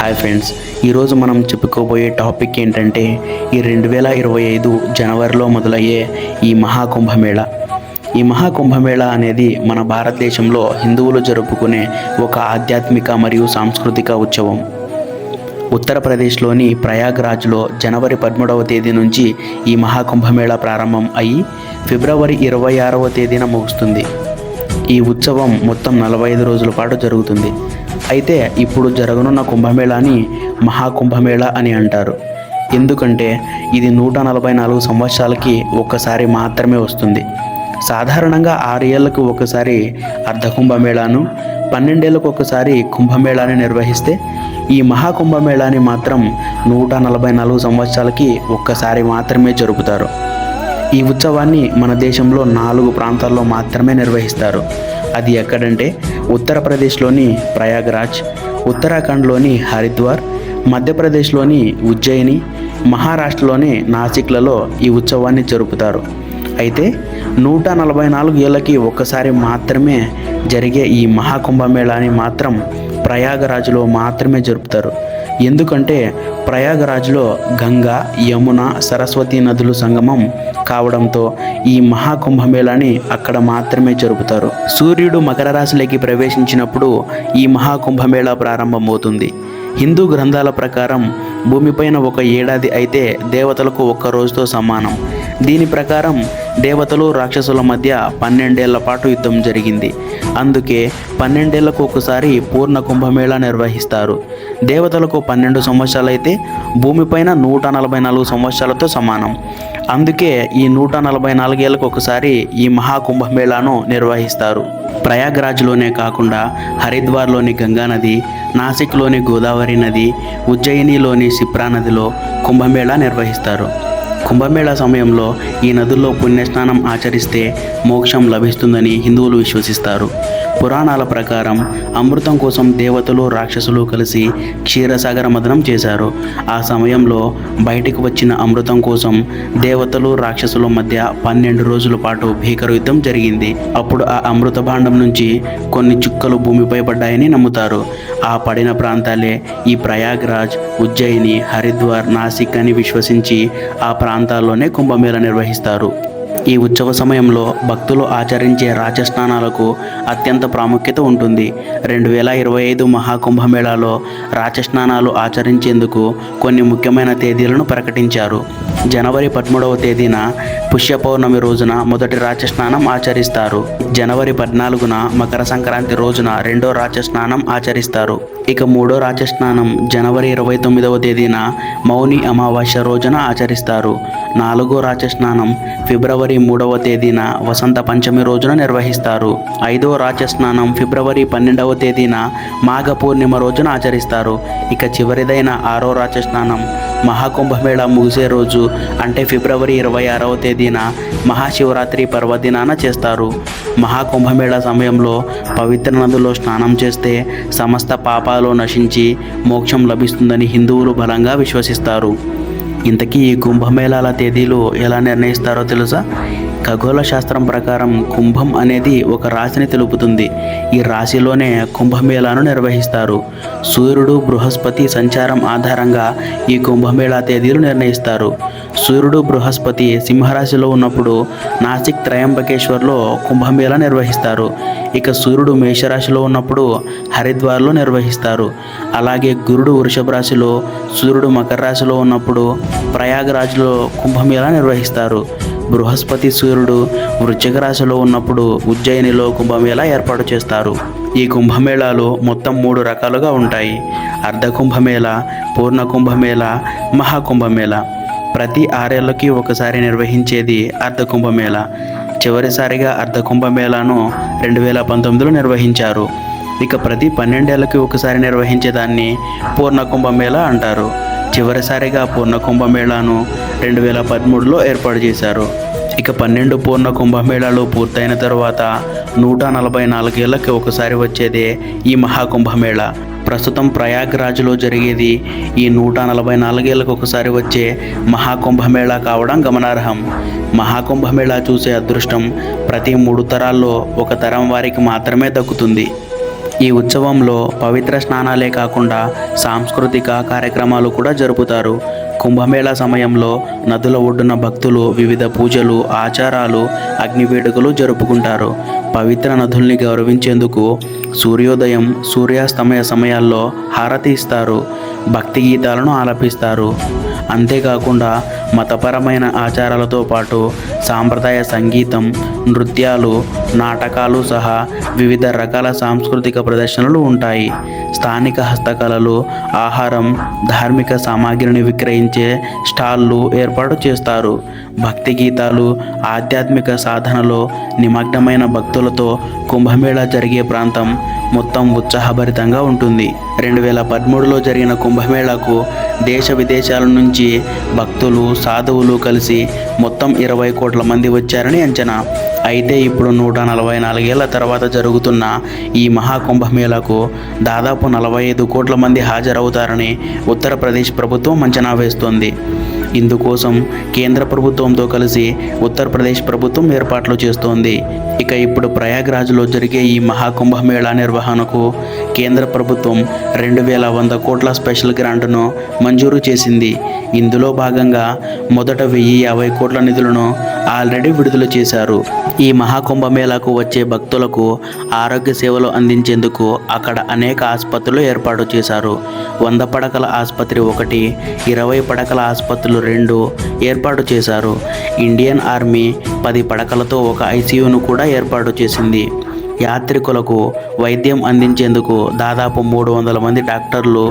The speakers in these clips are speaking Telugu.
హాయ్ ఫ్రెండ్స్, ఈరోజు మనం చెప్పుకోబోయే టాపిక్ ఏంటంటే ఈ 2025 జనవరిలో మొదలయ్యే ఈ మహాకుంభమేళా. ఈ మహాకుంభమేళా అనేది మన భారతదేశంలో హిందువులు జరుపుకునే ఒక ఆధ్యాత్మిక మరియు సాంస్కృతిక ఉత్సవం. ఉత్తరప్రదేశ్లోని ప్రయాగ్రాజ్లో జనవరి 13వ తేదీ నుంచి ఈ మహాకుంభమేళా ప్రారంభం అయ్యి ఫిబ్రవరి 26వ తేదీన ముగుస్తుంది. ఈ ఉత్సవం మొత్తం 45 రోజుల పాటు జరుగుతుంది. అయితే ఇప్పుడు జరగనున్న కుంభమేళాని మహాకుంభమేళా అని అంటారు. ఎందుకంటే ఇది 144 సంవత్సరాలకి ఒక్కసారి మాత్రమే వస్తుంది. సాధారణంగా 6 ఏళ్లకు ఒకసారి అర్ధకుంభమేళాను, 12 ఏళ్లకు ఒకసారి కుంభమేళాని నిర్వహిస్తే ఈ మహాకుంభమేళాని మాత్రం 144 సంవత్సరాలకి ఒక్కసారి మాత్రమే జరుపుతారు. ఈ ఉత్సవాన్ని మన దేశంలో 4 ప్రాంతాల్లో మాత్రమే నిర్వహిస్తారు. అది ఎక్కడంటే ఉత్తరప్రదేశ్లోని ప్రయాగ్రాజ్, ఉత్తరాఖండ్లోని హరిద్వార్, మధ్యప్రదేశ్లోని ఉజ్జయిని, మహారాష్ట్రలోని నాసిక్లలో ఈ ఉత్సవాన్ని జరుపుతారు. అయితే 144 ఏళ్ళకి ఒక్కసారి మాత్రమే జరిగే ఈ మహాకుంభమేళాని మాత్రం ప్రయాగరాజ్లో మాత్రమే జరుపుతారు. ఎందుకంటే ప్రయాగరాజ్లో గంగా, యమున, సరస్వతి నదులు సంగమం కావడంతో ఈ మహాకుంభమేళాని అక్కడ మాత్రమే జరుపుతారు. సూర్యుడు మకర రాశిలోకి ప్రవేశించినప్పుడు ఈ మహాకుంభమేళా ప్రారంభమవుతుంది. హిందూ గ్రంథాల ప్రకారం భూమిపైన ఒక ఏడాది అయితే దేవతలకు ఒక్క రోజుతో సమానం. దీని ప్రకారం దేవతలు రాక్షసుల మధ్య 12 ఏళ్ల పాటు యుద్ధం జరిగింది. అందుకే 12 ఏళ్లకు ఒకసారి పూర్ణ కుంభమేళా నిర్వహిస్తారు. దేవతలకు 12 సంవత్సరాలైతే భూమిపైన 144 సంవత్సరాలతో సమానం. అందుకే ఈ 144 ఏళ్ళకు ఒకసారి ఈ మహాకుంభమేళాను నిర్వహిస్తారు. ప్రయాగ్రాజ్లోనే కాకుండా హరిద్వార్లోని గంగా నది, నాసిక్లోని గోదావరి నది, ఉజ్జయినిలోని సిప్రా నదిలో కుంభమేళా నిర్వహిస్తారు. కుంభమేళా సమయంలో ఈ నదుల్లో పుణ్యస్నానం ఆచరిస్తే మోక్షం లభిస్తుందని హిందువులు విశ్వసిస్తారు. పురాణాల ప్రకారం అమృతం కోసం దేవతలు, రాక్షసులు కలిసి క్షీరసాగర మథనం చేశారు. ఆ సమయంలో బయటికి వచ్చిన అమృతం కోసం దేవతలు, రాక్షసుల మధ్య 12 రోజుల పాటు భీకర యుద్ధం జరిగింది. అప్పుడు ఆ అమృత భాండం నుంచి కొన్ని చుక్కలు భూమిపై పడ్డాయని నమ్ముతారు. ఆ పడిన ప్రాంతాలే ఈ ప్రయాగ్రాజ్, ఉజ్జయిని, హరిద్వార్, నాసిక్ అని విశ్వసించి ఆ ప్రాంతాల్లోనే కుంభమేళా నిర్వహిస్తారు. ఈ ఉత్సవ సమయంలో భక్తులు ఆచరించే రాజస్నానాలకు అత్యంత ప్రాముఖ్యత ఉంటుంది. 2025 మహాకుంభమేళాలో రాజస్నానాలు ఆచరించేందుకు కొన్ని ముఖ్యమైన తేదీలను ప్రకటించారు. జనవరి 13వ తేదీన పుష్య పౌర్ణమి రోజున మొదటి రాజస్నానం ఆచరిస్తారు. జనవరి 14న మకర సంక్రాంతి రోజున రెండో రాజస్నానం ఆచరిస్తారు. ఇక మూడో రాజస్నానం జనవరి 29వ తేదీన మౌని అమావాస్య రోజున ఆచరిస్తారు. నాలుగో రాజస్నానం ఫిబ్రవరి 3వ తేదీన వసంత పంచమి రోజున నిర్వహిస్తారు. ఐదో రాజస్నానం ఫిబ్రవరి 12వ తేదీన మాఘ పూర్ణిమ రోజున ఆచరిస్తారు. ఇక చివరిదైన ఆరో రాజస్నానం మహాకుంభమేళా ముగిసే రోజు అంటే ఫిబ్రవరి 26వ తేదీన మహాశివరాత్రి పర్వదినాన చేస్తారు. మహాకుంభమేళా సమయంలో పవిత్ర నదుల్లో స్నానం చేస్తే సమస్త పాపాలు నశించి మోక్షం లభిస్తుందని హిందువులు బలంగా విశ్వసిస్తారు. ఇంతకీ ఈ కుంభమేళాల తేదీలు ఎలా నిర్ణయిస్తారో తెలుసా? ఖగోళ శాస్త్రం ప్రకారం కుంభం అనేది ఒక రాశిని తెలుపుతుంది. ఈ రాశిలోనే కుంభమేళాను నిర్వహిస్తారు. సూర్యుడు, బృహస్పతి సంచారం ఆధారంగా ఈ కుంభమేళా తేదీలు నిర్ణయిస్తారు. సూర్యుడు, బృహస్పతి సింహరాశిలో ఉన్నప్పుడు నాసిక్ త్రయంబకేశ్వర్లో కుంభమేళా నిర్వహిస్తారు. ఇక సూర్యుడు మేషరాశిలో ఉన్నప్పుడు హరిద్వార్లో నిర్వహిస్తారు. అలాగే గురుడు వృషభ రాశిలో, సూర్యుడు మకర రాశిలో ఉన్నప్పుడు ప్రయాగరాజ్లో కుంభమేళా నిర్వహిస్తారు. బృహస్పతి, సూర్యుడు వృశ్చిక రాశిలో ఉన్నప్పుడు ఉజ్జయినిలో కుంభమేళా ఏర్పాటు చేస్తారు. ఈ కుంభమేళాలు మొత్తం 3 రకాలుగా ఉంటాయి: అర్ధ కుంభమేళా, పూర్ణ కుంభమేళా, మహాకుంభమేళా. ప్రతి 6 ఏళ్లకి ఒకసారి నిర్వహించేది అర్ధ కుంభమేళా. చివరిసారిగా అర్ధ కుంభమేళాను 2019లో నిర్వహించారు. ఇక ప్రతి 12 ఏళ్లకి ఒకసారి నిర్వహించేదాన్ని పూర్ణ కుంభమేళా అంటారు. చివరిసారిగా పూర్ణ కుంభమేళాను 2013లో ఏర్పాటు చేశారు. ఇక 12 పూర్ణ కుంభమేళాలు పూర్తయిన తర్వాత 144 ఏళ్ళకి ఒకసారి వచ్చేదే ఈ మహాకుంభమేళా. ప్రస్తుతం ప్రయాగ్రాజ్లో జరిగేది ఈ 144 ఏళ్ళకు ఒకసారి వచ్చే మహాకుంభమేళా కావడం గమనార్హం. మహాకుంభమేళా చూసే అదృష్టం ప్రతి 3 తరాల్లో ఒక తరం వారికి మాత్రమే దక్కుతుంది. ఈ ఉత్సవంలో పవిత్ర స్నానాలే కాకుండా సాంస్కృతిక కార్యక్రమాలు కూడా జరుపుతారు. కుంభమేళా సమయంలో నదుల ఒడ్డున భక్తులు వివిధ పూజలు, ఆచారాలు, అగ్ని వేడుకలు జరుపుకుంటారు. పవిత్ర నదుల్ని గౌరవించేందుకు సూర్యోదయం, సూర్యాస్తమయ సమయాల్లో హారతి ఇస్తారు, భక్తి గీతాలను ఆలపిస్తారు. అంతేకాకుండా మతపరమైన ఆచారాలతో పాటు సాంప్రదాయ సంగీతం, నృత్యాలు, నాటకాలు సహా వివిధ రకాల సాంస్కృతిక ప్రదర్శనలు ఉంటాయి. స్థానిక హస్తకళలు, ఆహారం, ధార్మిక సామాగ్రిని విక్రయించే స్టాళ్ళు ఏర్పాటు చేస్తారు. భక్తి గీతాలు, ఆధ్యాత్మిక సాధనలో నిమగ్నమైన భక్తులతో కుంభమేళా జరిగే ప్రాంతం మొత్తం ఉత్సాహభరితంగా ఉంటుంది. 2013లో జరిగిన కుంభమేళాకు దేశ విదేశాల నుంచి భక్తులు, సాధువులు కలిసి మొత్తం 20 కోట్ల మంది వచ్చారని అంచనా. అయితే ఇప్పుడు 144 ఏళ్ల తర్వాత జరుగుతున్న ఈ మహాకుంభమేళాకు దాదాపు 45 కోట్ల మంది హాజరవుతారని ఉత్తరప్రదేశ్ ప్రభుత్వం అంచనా వేస్తోంది. ఇందుకోసం కేంద్ర ప్రభుత్వంతో కలిసి ఉత్తరప్రదేశ్ ప్రభుత్వం ఏర్పాట్లు చేస్తోంది. ఇక ఇప్పుడు ప్రయాగ్రాజ్లో జరిగే ఈ మహాకుంభమేళా నిర్వహణకు కేంద్ర ప్రభుత్వం 2100 కోట్ల స్పెషల్ గ్రాంట్ను మంజూరు చేసింది. ఇందులో భాగంగా మొదట 1050 కోట్ల నిధులను ఆల్రెడీ విడుదల చేశారు. ఈ మహాకుంభమేళాకు వచ్చే భక్తులకు ఆరోగ్య సేవలు అందించేందుకు అక్కడ అనేక ఆసుపత్రులు ఏర్పాటు చేశారు. 100 పడకల ఆసుపత్రి 1, 20 పడకల ఆసుపత్రులు 2 ఏర్పాటు చేశారు. ఇండియన్ ఆర్మీ 10 పడకలతో ఒక ఐసీయూను కూడా ఏర్పాటు చేసింది. యాత్రికులకు వైద్యం అందించేందుకు దాదాపు 300 మంది డాక్టర్లు,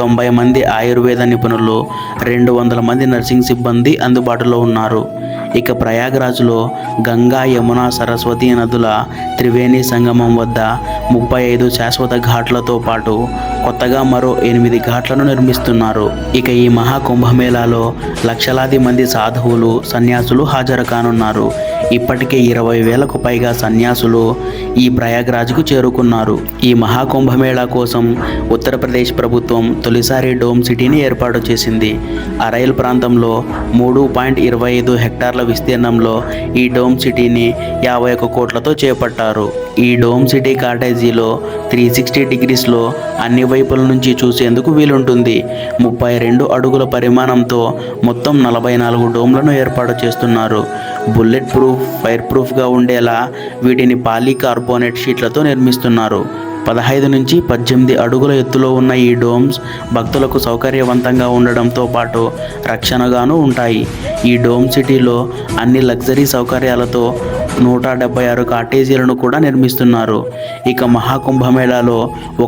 90 మంది ఆయుర్వేద నిపుణులు, 200 మంది నర్సింగ్ సిబ్బంది అందుబాటులో ఉన్నారు. ఇక ప్రయాగ్రాజ్లో గంగా, యమున, సరస్వతి నదుల త్రివేణి సంగమం వద్ద 35 శాశ్వత ఘాట్లతో పాటు కొత్తగా మరో 8 ఘాట్లను నిర్మిస్తున్నారు. ఇక ఈ మహాకుంభమేళాలో లక్షలాది మంది సాధువులు, సన్యాసులు హాజరు కానున్నారు. ఇప్పటికే 20,000కు పైగా సన్యాసులు ఈ ప్రయాగ్రాజ్కు చేరుకున్నారు. ఈ మహాకుంభమేళా కోసం ఉత్తరప్రదేశ్ ప్రభుత్వం తొలిసారి డోమ్ సిటీని ఏర్పాటు చేసింది. అరైల్ ప్రాంతంలో 3.25 హెక్టార్ల విస్తీర్ణంలో ఈ డోమ్ సిటీని 51 కోట్లతో చేపట్టారు. ఈ డోమ్ సిటీ కాటేజీలో 360 డిగ్రీస్లో అన్ని వైపుల నుంచి చూసేందుకు వీలుంటుంది. 32 అడుగుల పరిమాణంతో మొత్తం 44 డోమ్లను ఏర్పాటు చేస్తున్నారు. బుల్లెట్ ప్రూఫ్, ఫైర్ ప్రూఫ్గా ఉండేలా వీటిని పాలీకార్బోనేట్ షీట్లతో నిర్మిస్తున్నారు. 15 నుంచి 18 అడుగుల ఎత్తులో ఉన్న ఈ డోమ్స్ భక్తులకు సౌకర్యవంతంగా ఉండడంతో పాటు రక్షణగాను ఉంటాయి. ఈ డోమ్ సిటీలో అన్ని లగ్జరీ సౌకర్యాలతో 176 కాటేజీలను కూడా నిర్మిస్తున్నారు. ఇక మహాకుంభమేళాలో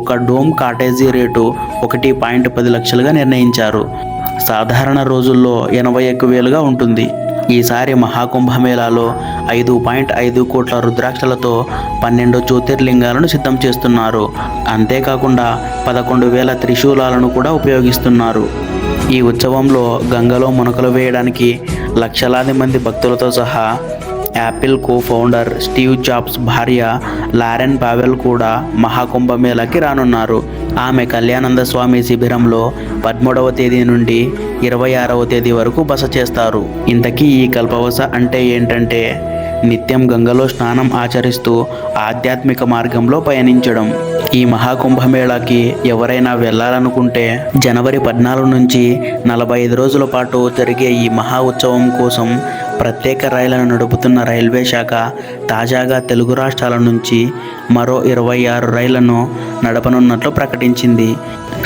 ఒక డోమ్ కాటేజీ రేటు 1.10 లక్షలుగా నిర్ణయించారు. సాధారణ రోజుల్లో 81,000గా ఉంటుంది. ఈసారి మహాకుంభమేళాలో 5.5 కోట్ల రుద్రాక్షలతో 12 జ్యోతిర్లింగాలను సిద్ధం చేస్తున్నారు. అంతేకాకుండా 11,000 త్రిశూలాలను కూడా ఉపయోగిస్తున్నారు. ఈ ఉత్సవంలో గంగలో మునకలు వేయడానికి లక్షలాది మంది భక్తులతో సహా యాపిల్ కో-ఫౌండర్ స్టీవ్ జాబ్స్ భార్య లారెన్ పావెల్ కూడా మహాకుంభమేళాకి రానున్నారు. ఆమె కళ్యాణానంద స్వామి శిబిరంలో 13వ తేదీ నుండి 26వ తేదీ వరకు బస చేస్తారు. ఇంతకీ ఈ కల్పవస అంటే ఏంటంటే నిత్యం గంగలో స్నానం ఆచరిస్తూ ఆధ్యాత్మిక మార్గంలో పయనించడం. ఈ మహాకుంభమేళాకి ఎవరైనా వెళ్ళాలనుకుంటే జనవరి 14 నుంచి 45 రోజుల పాటు జరిగే ఈ మహా ఉత్సవం కోసం ప్రత్యేక రైళ్లను నడుపుతున్న రైల్వే శాఖ తాజాగా తెలుగు రాష్ట్రాల నుంచి మరో 26 రైళ్లను నడపనున్నట్లు ప్రకటించింది.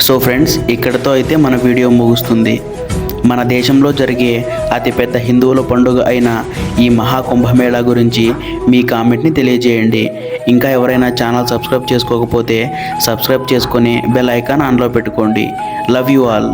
సో ఫ్రెండ్స్, ఇక్కడితో అయితే మన వీడియో ముగుస్తుంది. మన దేశంలో జరిగే అతిపెద్ద హిందువుల పండుగ అయిన ఈ మహాకుంభమేళా గురించి మీ కామెంట్ని తెలియజేయండి. ఇంకా ఎవరైనా ఛానల్ సబ్స్క్రైబ్ చేసుకోకపోతే సబ్స్క్రైబ్ చేసుకొని బెల్ ఐకాన్ ఆన్లో పెట్టుకోండి. Love you all.